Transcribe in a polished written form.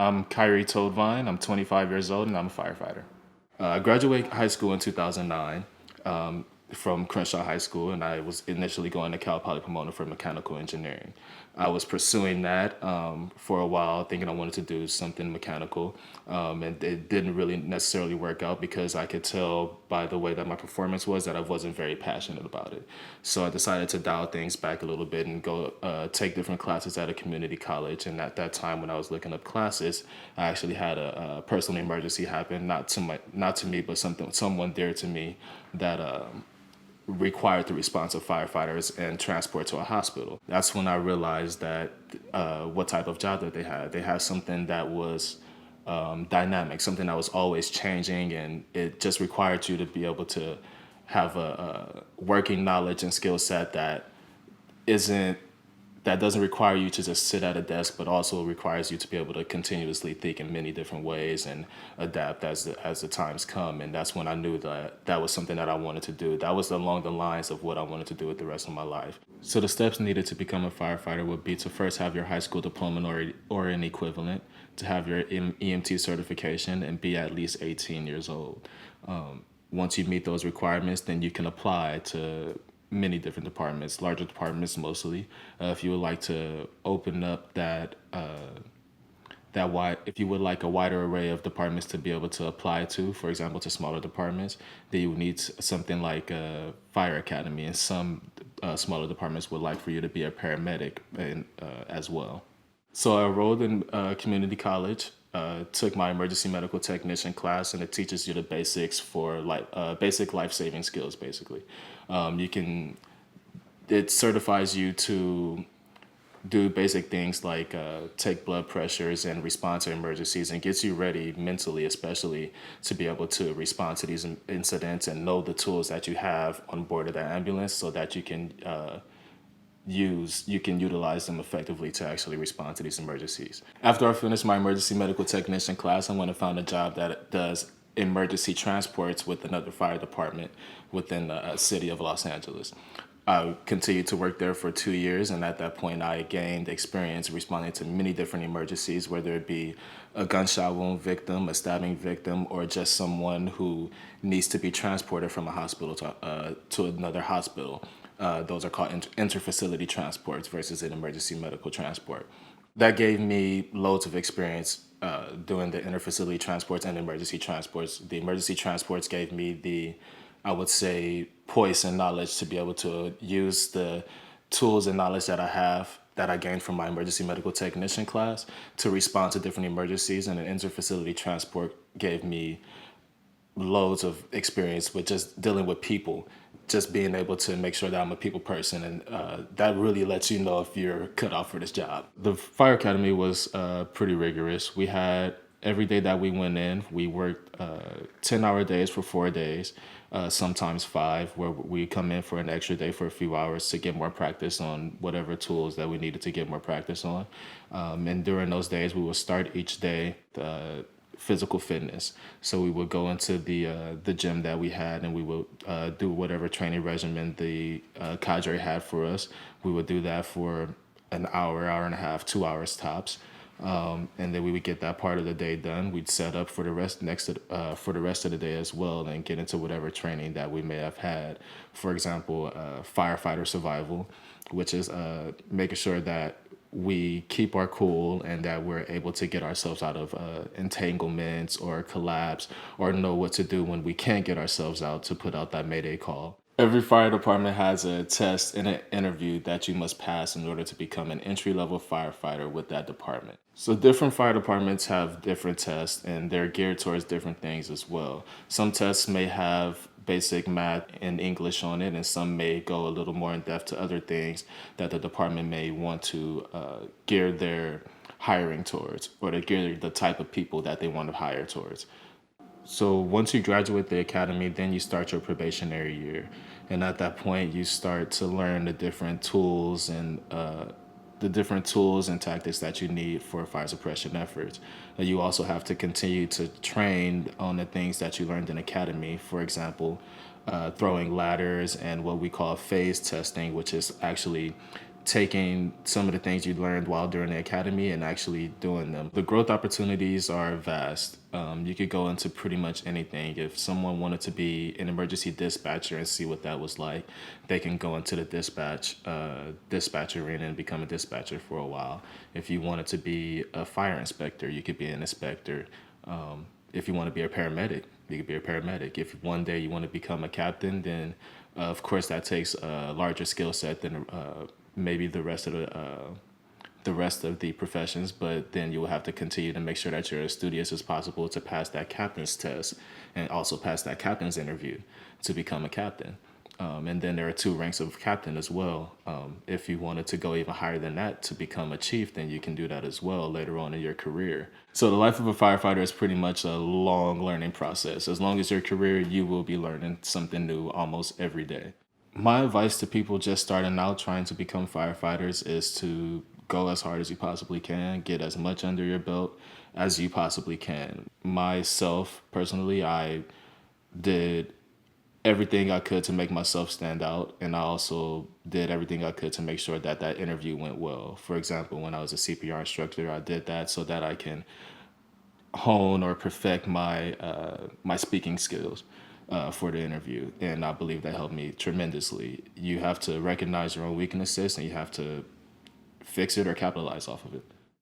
I'm Ky-ree I'm 25 years old and I'm a firefighter. I graduated high school in 2009 from Crenshaw High School, and I was initially going to Cal Poly Pomona for mechanical engineering. I was pursuing that for a while, thinking I wanted to do something mechanical, and it didn't really necessarily work out because I could tell by the way that my performance was that I wasn't very passionate about it. So I decided to dial things back a little bit and go take different classes at a community college. And at that time, when I was looking up classes, I actually had a personal emergency happen, not to me, but someone dear to me that required the response of firefighters and transport to a hospital. That's when I realized that what type of job that they had. They had something that was dynamic, something that was always changing, and it just required you to be able to have a working knowledge and skill set isn't that doesn't require you to just sit at a desk, but also requires you to be able to continuously think in many different ways and adapt as the times come. And that's when I knew that that was something that I wanted to do. That was along the lines of what I wanted to do with the rest of my life. So the steps needed to become a firefighter would be to first have your high school diploma or an equivalent, to have your EMT certification, and be at least 18 years old. Once you meet those requirements, then you can apply to many different departments, larger departments mostly. If you would like to open up that wide, if you would like a wider array of departments to be able to apply to, for example, to smaller departments, then you would need something like a fire academy, and some smaller departments would like for you to be a paramedic as well. So I enrolled in community college, took my emergency medical technician class, and it teaches you the basics for basic life saving skills. Basically, you can it certifies you to do basic things like take blood pressures and respond to emergencies, and gets you ready mentally, especially to be able to respond to these incidents and know the tools that you have on board of the ambulance, so that you can utilize them effectively to actually respond to these emergencies. After I finished my emergency medical technician class, I went and found a job that does emergency transports with another fire department within the city of Los Angeles. I continued to work there for 2 years, and at that point, I gained experience responding to many different emergencies, whether it be a gunshot wound victim, a stabbing victim, or just someone who needs to be transported from a hospital to another hospital. Those are called interfacility transports versus an emergency medical transport. That gave me loads of experience doing the interfacility transports and emergency transports. The emergency transports gave me I would say, poise and knowledge to be able to use the tools and knowledge that I gained from my emergency medical technician class to respond to different emergencies. And an interfacility transport gave me loads of experience with just dealing with people, just being able to make sure that I'm a people person, and that really lets you know if you're cut out for this job. The fire academy was pretty rigorous. We had every day that we went in, we worked 10-hour days for 4 days, sometimes five, where we come in for an extra day for a few hours to get more practice on whatever tools that we needed to get more practice on. And during those days, we would start each day physical fitness. So we would go into the gym that we had, and we would do whatever training regimen the cadre had for us. We would do that for an hour and a half, 2 hours tops. And then we would get that part of the day done. We'd set up for the rest for the rest of the day as well, and get into whatever training that we may have had. For example, firefighter survival, which is making sure that we keep our cool and that we're able to get ourselves out of entanglements or collapse, or know what to do when we can't get ourselves out to put out that mayday call. Every fire department has a test and an interview that you must pass in order to become an entry-level firefighter with that department. So different fire departments have different tests, and they're geared towards different things as well. Some tests may have basic math and English on it, and some may go a little more in depth to other things that the department may want to gear their hiring towards, or to gear the type of people that they want to hire towards. So once you graduate the academy, then you start your probationary year. And at that point, you start to learn the different tools and tactics that you need for fire suppression efforts. And you also have to continue to train on the things that you learned in academy. For example, throwing ladders and what we call phase testing, which is actually taking some of the things you learned while during the academy and actually doing them. The growth opportunities are vast. You could go into pretty much anything. If someone wanted to be an emergency dispatcher and see what that was like, they can go into the dispatch arena and become a dispatcher for a while. If you wanted to be a fire inspector, you could be an inspector. If you want to be a paramedic, you could be a paramedic. If one day you want to become a captain, then of course that takes a larger skill set than maybe the rest of the professions, but then you will have to continue to make sure that you're as studious as possible to pass that captain's test and also pass that captain's interview to become a captain. And then there are two ranks of captain as well. If you wanted to go even higher than that to become a chief, then you can do that as well later on in your career. So the life of a firefighter is pretty much a long learning process. As long as your career, you will be learning something new almost every day. My advice to people just starting out trying to become firefighters is to go as hard as you possibly can, get as much under your belt as you possibly can. Myself, personally, I did everything I could to make myself stand out, and I also did everything I could to make sure that that interview went well. For example, when I was a CPR instructor, I did that so that I can hone or perfect my speaking skills for the interview, and I believe that helped me tremendously. You have to recognize your own weaknesses, and you have to fix it or capitalize off of it.